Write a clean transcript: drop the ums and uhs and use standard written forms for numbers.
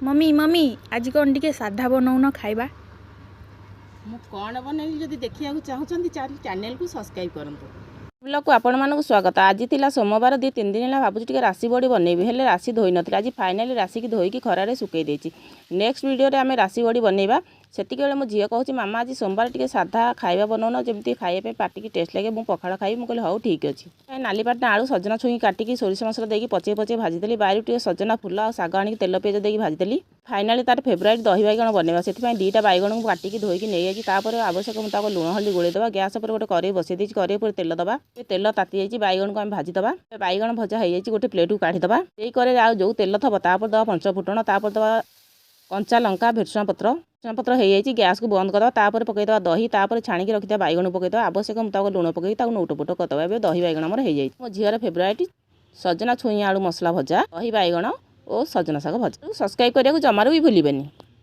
Mummy mummy आज कौन टिके साधा बनौन खाइबा। ମୁଁ କ'ଣ ବନେଇଲି ଯଦି ଦେଖିବାକୁ ଚାହୁଁଛନ୍ତି ଚ୍ୟାନେଲକୁ ସବସ୍କ୍ରାଇବ୍ କରନ୍ତୁ। ବ୍ଲଗକୁ ଆପଣମାନଙ୍କୁ ସ୍ୱାଗତ। ଆଜି ଥିଲା ସୋମବାର, 2-3 ଦିନ ହେଲା ଭାବୁଛି ଟିକେ ରାଶି ବଡ଼ି ବନେଇବି, ହେଲେ ରାଶି ଧୋଇ ନଥିଲି। ଆଜି ଫାଇନାଲି ରାଶିକି ଧୋଇକି ଖରାରେ ଶୁକେଇ ଦେଇଛି। ନେକ୍ସଟ ଭିଡ଼ିଓରେ ଆମେ ରାଶି ବଡ଼ି ବନେଇବା। ସେତିକିବେଳେ ମୋ ଝିଅ କହୁଛି ମାମା ଆଜି ସୋମବାର ଟିକେ ସାଧା ଖାଇବା ବନଉନ, ଯେମିତି ଖାଇବା ପାଇଁ ପାଟିକି ଟେଷ୍ଟ ଲାଗେ, ମୁଁ ପଖାଳ ଖାଇବି। ମୁଁ କହିଲି ହଉ ଠିକ୍ ଅଛି। ନାଲି ପାଟନା ଆଳୁ ସଜନା ଛୁଇଁ କାଟିକି ସୋରିଷ ମସଲା ଦେଇକି ପଚେଇ ପଚେଇ ଭାଜିଦେଲି। ବାରିରୁ ଟିକେ ସଜନା ଫୁଲ ଆଉ ଶାଗ ଆଣିକି ତେଲ ପିଆଜ ଦେଇକି ଭାଜିଦେଲି। ଫାଇନାଲି ତାର ଫେଭରାଇଟ୍ ଦହି ବାଇଗଣ ବନେଇବା। ସେଥିପାଇଁ 2ଟା ବାଇଗଣକୁ କାଟିକି ଧୋଇକି ନେଇଯାଇଛି। ତାପରେ ଆବଶ୍ୟକ ମୁତାବକ ଲୁଣ ହଳଦୀ ଗୋଳେଇ ଦେବା। ଗ୍ୟାସ୍ ଉପରେ ଗୋଟେ କରେଇ ବସେଇ ଦେଇଛି। କରେଇ ଉପରେ ତେଲ ଦେବା। ତେଲ ତାତି ଯାଇଛି, ବାଇଗଣକୁ ଆମେ ଭାଜିଦେବା। ବାଇଗଣ ଭଜା ହେଇଯାଇଛି, ଗୋଟେ ପ୍ଲେଟକୁ କାଢ଼ିଦେବା। ସେଇ କରେଇରେ ଆଉ ଯେଉଁ ତେଲ ଥବ ତାପରେ ଦେବା ପଞ୍ଚ ଫୁଟଣ, ତାପରେ ଦେବା କଞ୍ଚା ଲଙ୍କା, ଭେସୁଙ୍ଗା ପତ୍ର ହେଇଯାଇଛି। ଗ୍ୟାସ୍କୁ ବନ୍ଦ କରିଦେବା। ତାପରେ ପକାଇଦେବା ଦହି, ତାପରେ ଛାଣିକି ରଖିଥିବା ବାଇଗଣକୁ ପକାଇଦେବା। ଆବଶ୍ୟକ ମୁତାବକ ଲୁଣ ପକାଇ ତାକୁ ନଉଟ ପୋଟ କରିଦେବା। ଏବେ ଦହି ବାଇଗଣ ଆମର ହେଇଯାଇଛି। ମୋ ଝିଅର ଫେଭରାଇଟ୍ ସଜନା ଛୁଇଁ ଆଳୁ ମସଲା ଭଜା, ଦହି ବାଇଗଣ ଓ ସଜନା ଶାଗ ଭଜା। ସବସ୍କ୍ରାଇବ୍ କରିବାକୁ ଜମାରୁ ବି ଭୁଲିବେନି।